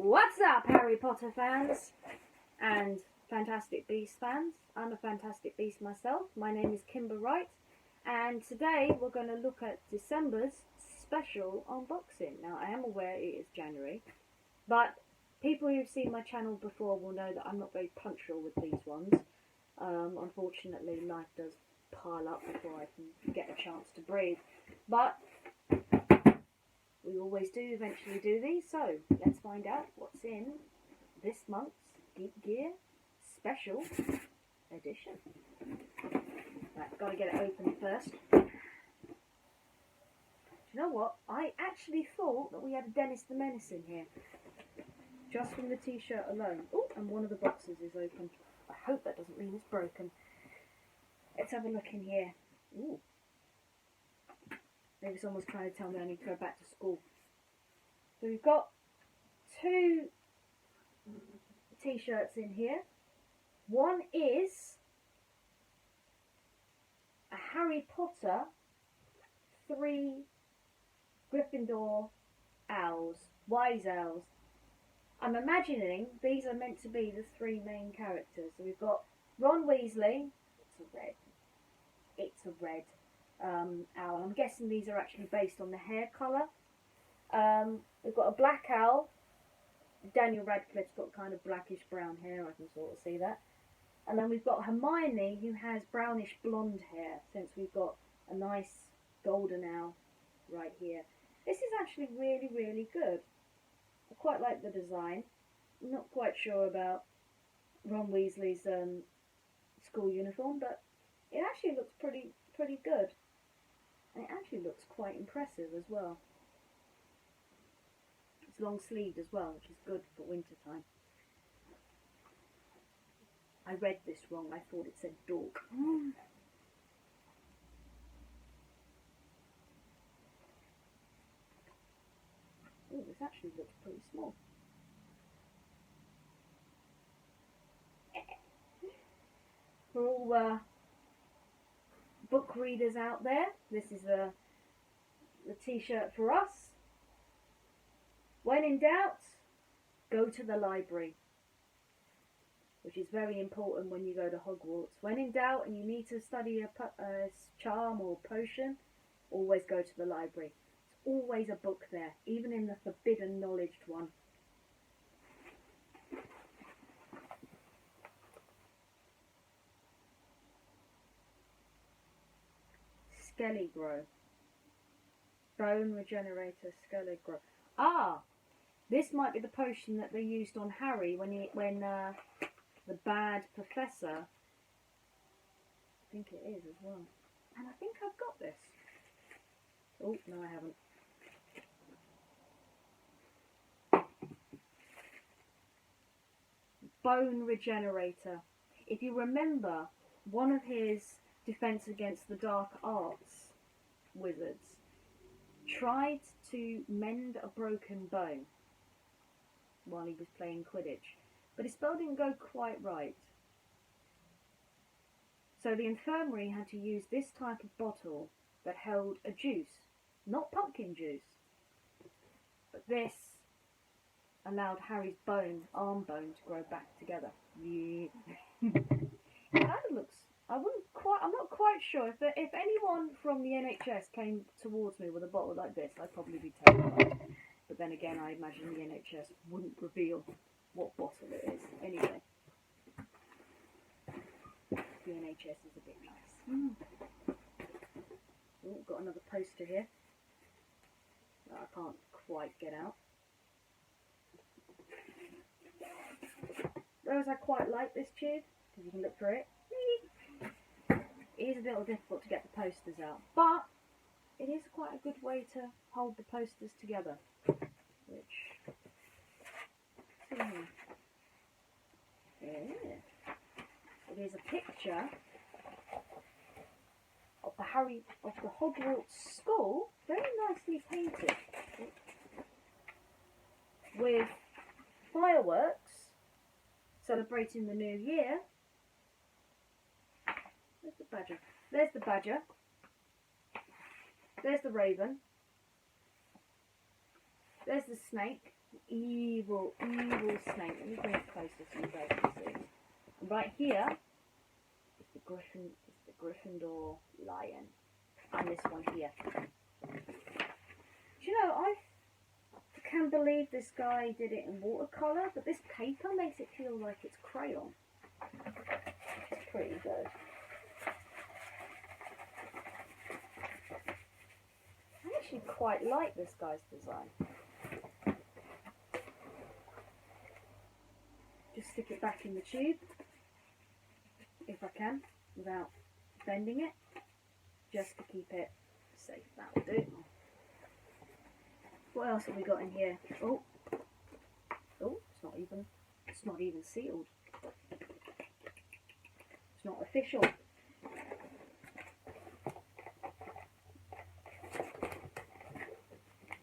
What's up, Harry Potter fans and Fantastic Beasts fans? I'm a Fantastic Beast myself. My name is Kimber Wright, and today we're going to look at December's special unboxing. Now, I am aware it is January, but people who've seen my channel before will know that I'm not very punctual with these ones. Unfortunately, life does pile up before I can get a chance to breathe, but we always do eventually do these, so let's find out what's in this month's Geek Gear Special Edition. Right, gotta get it open first. Do you know what? I actually thought that we had a Dennis the Menace in here, just from the t-shirt alone. Oh, and one of the boxes is open. I hope that doesn't mean it's broken. Let's have a look in here. Ooh. Maybe someone's trying to tell me I need to go back to school. So we've got two t-shirts in here. One is a Harry Potter 3 Gryffindor owls, wise owls. I'm imagining these are meant to be the 3 main characters. So we've got Ron Weasley. It's a red owl. I'm guessing these are actually based on the hair colour. We've got a black owl. Daniel Radcliffe's got kind of blackish brown hair, I can sort of see that. And then we've got Hermione, who has brownish blonde hair, since we've got a nice golden owl right here. This is actually really, really good. I quite like the design. I'm not quite sure about Ron Weasley's school uniform, but it actually looks pretty good. And it actually looks quite impressive as well. It's long sleeved as well, which is good for winter time. I read this wrong. I thought it said dork. Oh, this actually looks pretty small. For all book readers out there, this is the t-shirt for us. When in doubt, go to the library, which is very important when you go to Hogwarts. When in doubt and you need to study a charm or potion, always go to the library. There's always a book there, even in the forbidden knowledged one. Skelligro. Bone regenerator Skelligro. Ah! This might be the potion that they used on Harry when the bad professor. I think it is as well. And I think I've got this. Oh, no I haven't. Bone regenerator. If you remember, one of his defense against the dark arts wizards tried to mend a broken bone while he was playing Quidditch, but his spell didn't go quite right. So the infirmary had to use this type of bottle that held a juice, not pumpkin juice, but this allowed Harry's arm bone to grow back together. Yeah. That looks, I'm not quite sure. If anyone from the NHS came towards me with a bottle like this, I'd probably be terrified. But then again, I imagine the NHS wouldn't reveal what bottle it is. Anyway, the NHS is a bit nice. Oh, got another poster here that I can't quite get out. Whereas I quite like this tube, because you can look through it. It is a little difficult to get the posters out, but it is quite a good way to hold the posters together. Which, yeah. It is a picture of the Hogwarts school, very nicely painted, with fireworks celebrating the new year. There's the badger. There's the badger. There's the raven. there's the snake. Evil, evil snake. Let me bring it closer so you guys can see. And right here is the Gryffindor lion. And this one here. Do you know, I can't believe this guy did it in watercolour, but this paper makes it feel like it's crayon. It's pretty good. I actually quite like this guy's design. Just stick it back in the tube, if I can, without bending it, just to keep it safe. That will do. What else have we got in here? Oh, it's not even sealed. It's not official.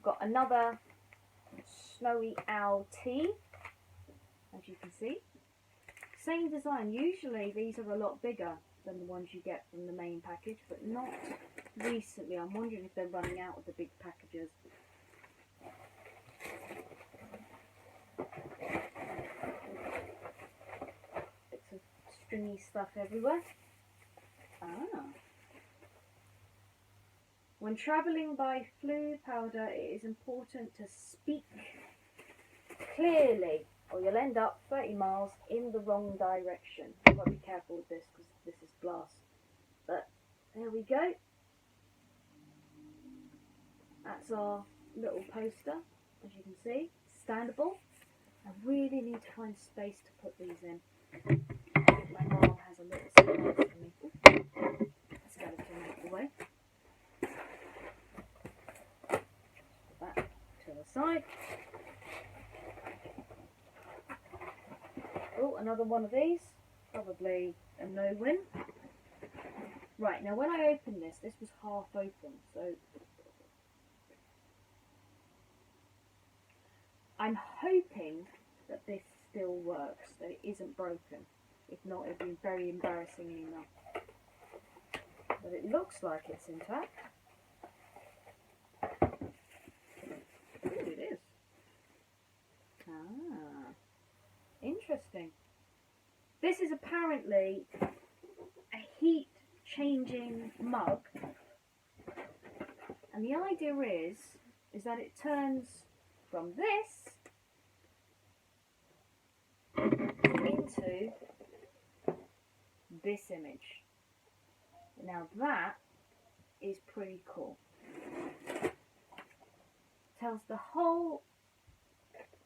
Got another Snowy Owl tea, as you can see. Same design. Usually these are a lot bigger than the ones you get from the main package, but not recently. I'm wondering if they're running out of the big packages. Bits of stringy stuff everywhere. When travelling by flue powder, it is important to speak clearly, or you'll end up 30 miles in the wrong direction. You've got to be careful with this because this is glass. But there we go. That's our little poster, as you can see. Standable. I really need to find space to put these in. My mom has a little surprise for me. Skeleton out of the way. Put that to the side. Oh, another one of these. Probably a no-win. Right, now when I opened this was half open, so I'm hoping that this still works, that it isn't broken. If not, it would be very embarrassing enough. But it looks like it's intact. Ooh, it is. Ah, interesting. This is apparently a heat-changing mug, and the idea is that it turns from this into this image. Now that is pretty cool. Tells the whole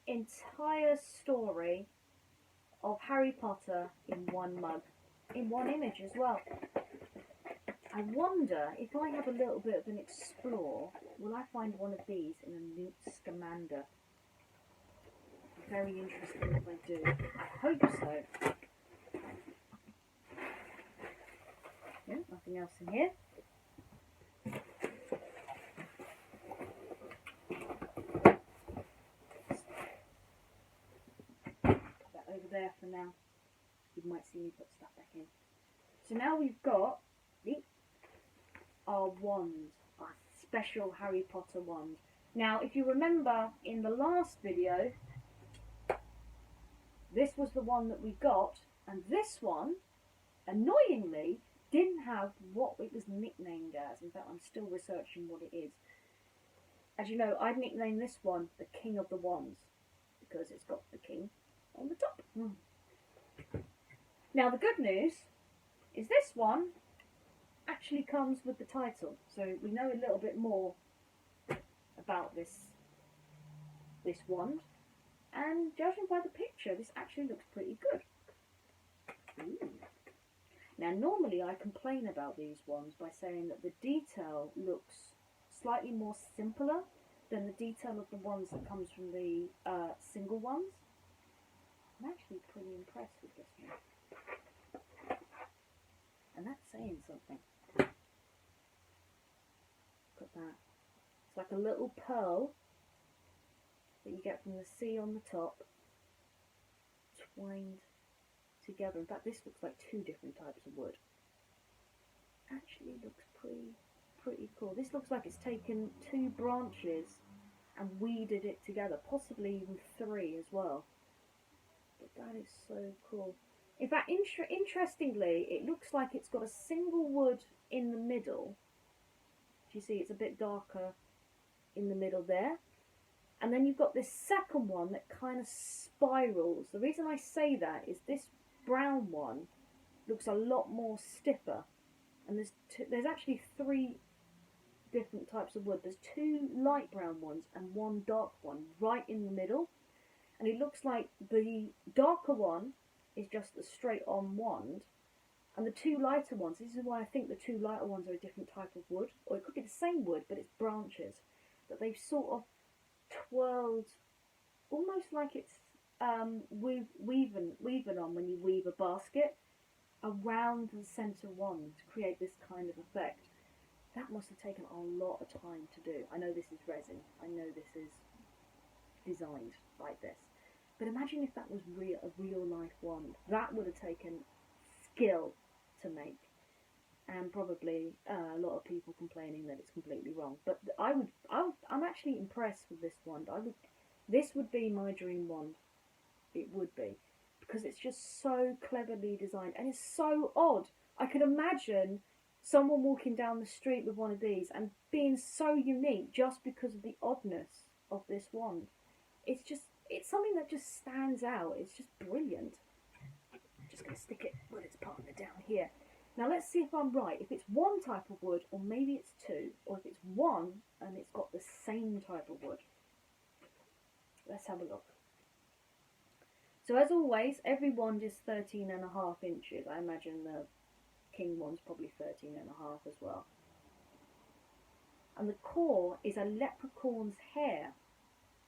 entire story of Harry Potter in one mug, in one image as well. I wonder if I have a little bit of an explore, will I find one of these in a Newt Scamander? Very interesting if I do. I hope so. Yeah, nothing else in here. Put that over there for now. You might see me put stuff back in. So now we've got our wand, our special Harry Potter wand. Now, if you remember in the last video, this was the one that we got, and this one, annoyingly, didn't have what it was nicknamed as. In fact, I'm still researching what it is. As you know, I've nicknamed this one the King of the Wands, because it's got the king on the top. Now, the good news is this one actually comes with the title, so we know a little bit more about this wand, and judging by the picture, this actually looks pretty good. Ooh. Now, normally I complain about these wands by saying that the detail looks slightly more simpler than the detail of the ones that comes from the single ones. I'm actually pretty impressed with this one, and that's saying something. Look at that. It's like a little pearl that you get from the sea on the top, twined together. In fact, this looks like two different types of wood. Actually looks pretty cool. This looks like it's taken two branches and weeded it together, possibly even 3 as well. But that is so cool. In fact, interestingly, it looks like it's got a single wood in the middle. Do you see it's a bit darker in the middle there? And then you've got this second one that kind of spirals. The reason I say that is this brown one looks a lot more stiffer. And there's actually 3 different types of wood. There's 2 light brown ones and 1 dark one right in the middle. And it looks like the darker one is just a straight on wand. And the 2 lighter ones, this is why I think the 2 lighter ones are a different type of wood. Or it could be the same wood, but it's branches. That they've sort of twirled, almost like it's weaving on when you weave a basket around the centre wand to create this kind of effect. That must have taken a lot of time to do. I know this is resin. I know this is designed like this. But imagine if that was a real life wand. That would have taken skill to make. And probably a lot of people complaining that it's completely wrong. But I'm actually impressed with this wand. This would be my dream wand. It would be. Because it's just so cleverly designed. And it's so odd. I could imagine someone walking down the street with one of these and being so unique just because of the oddness of this wand. It's something that just stands out. It's just brilliant. I'm just going to stick it with its partner down here. Now let's see if I'm right. If it's 1 type of wood, or maybe it's 2, or if it's 1 and it's got the same type of wood. Let's have a look. So as always, every wand is 13.5 inches. I imagine the king one's probably 13.5 as well. And the core is a leprechaun's hair,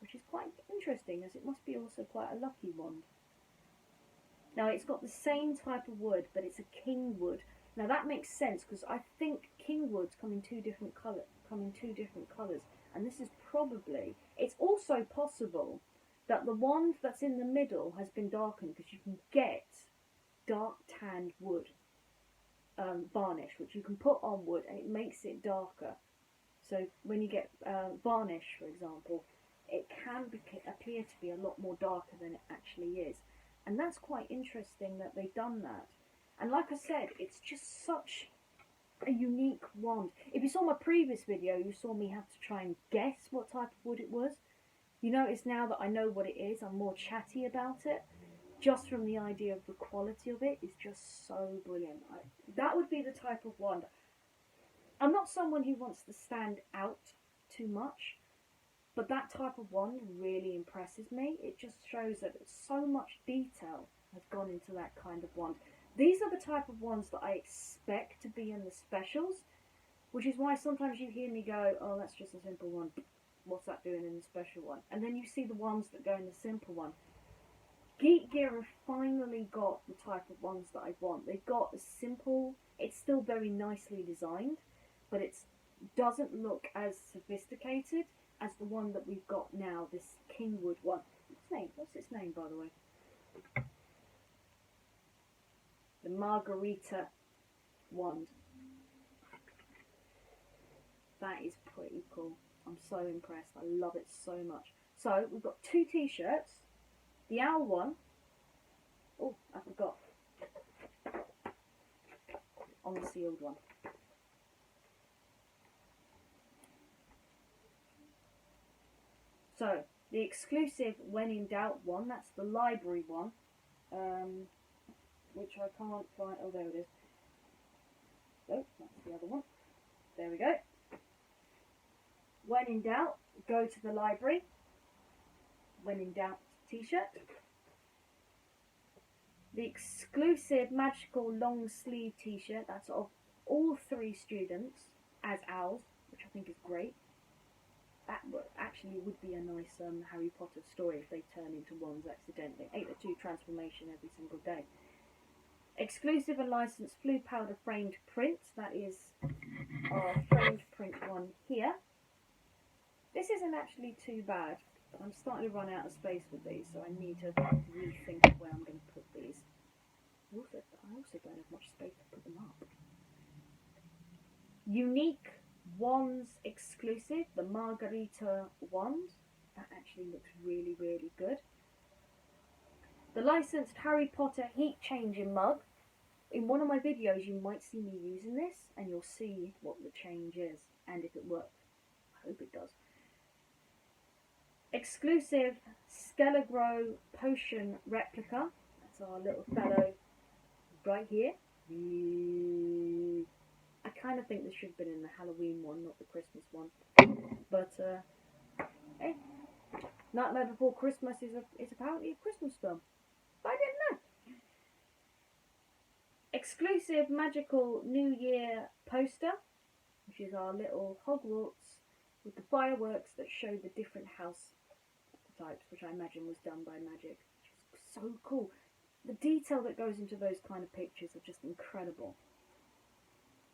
which is quite interesting, as it must be also quite a lucky wand. Now it's got the same type of wood, but it's a king wood. Now that makes sense, because I think king woods come in 2 different colours, and this is probably. It's also possible that the wand that's in the middle has been darkened, because you can get dark tanned wood varnish, which you can put on wood, and it makes it darker. So when you get varnish, for example, it can appear to be a lot more darker than it actually is. And that's quite interesting that they've done that. And like I said, it's just such a unique wand. If you saw my previous video, you saw me have to try and guess what type of wood it was. You notice now that I know what it is, I'm more chatty about it. Just from the idea of the quality of it is just so brilliant. That would be the type of wand. I'm not someone who wants to stand out too much, but that type of wand really impresses me. It just shows that so much detail has gone into that kind of wand. These are the type of ones that I expect to be in the specials, which is why sometimes you hear me go, oh, that's just a simple one. What's that doing in the special one? And then you see the ones that go in the simple one. Geek Gear have finally got the type of ones that I want. They've got a simple, it's still very nicely designed, but it doesn't look as sophisticated as the one that we've got now, this Kingwood one. What's its name, by the way? The Margarita wand. That is pretty cool. I'm so impressed. I love it so much. So we've got 2 t-shirts. The owl one. Oh, I forgot. On the sealed one. So the exclusive when in doubt one, that's the library one. Which I can't find. Oh, there it is. Oh, that's the other one. There we go. When in doubt, go to the library. When in doubt, t-shirt. The exclusive magical long sleeve t-shirt. That's of all 3 students as owls, which I think is great. That actually would be a nice Harry Potter story if they turn into wands accidentally. 8/2 transformation every single day. Exclusive and licensed blue powder framed print. That is our framed print one here. This isn't actually too bad, but I'm starting to run out of space with these, so I need to rethink of where I'm going to put these. I also don't have much space to put them up. Unique Wands exclusive, the Margarita wand. That actually looks really, really good. The licensed Harry Potter heat changing mug. In one of my videos you might see me using this and you'll see what the change is and if it works. I hope it does. Exclusive Skelegro potion replica. That's our little fellow right here. I kind of think this should have been in the Halloween one, not the Christmas one. But, hey, Nightmare Before Christmas is apparently a Christmas film. But I didn't know. Exclusive magical New Year poster, which is our little Hogwarts with the fireworks that show the different house types, which I imagine was done by Magic. Which is so cool. The detail that goes into those kind of pictures are just incredible.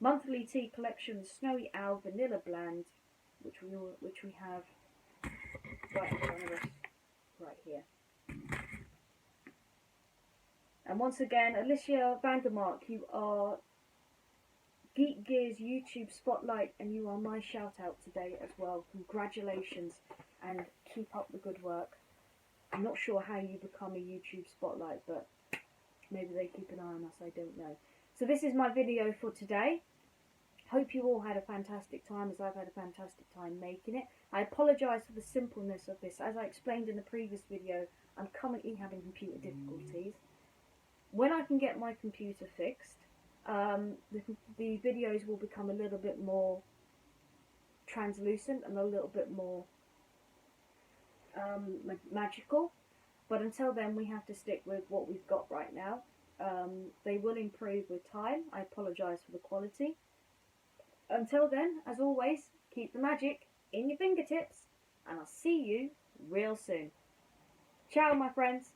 Monthly tea collection, Snowy Owl Vanilla Blend, which we have right in front of us, right here. And once again, Alicia Vandermark, you are Geek Gear's YouTube spotlight, and you are my shout out today as well. Congratulations, and keep up the good work. I'm not sure how you become a YouTube spotlight, but maybe they keep an eye on us, I don't know. So this is my video for today. Hope you all had a fantastic time, as I've had a fantastic time making it. I apologise for the simpleness of this. As I explained in the previous video, I'm currently having computer difficulties. When I can get my computer fixed, the videos will become a little bit more translucent and a little bit more magical. But until then, we have to stick with what we've got right now. They will improve with time. I apologise for the quality. Until then, as always, keep the magic in your fingertips, and I'll see you real soon. Ciao, my friends.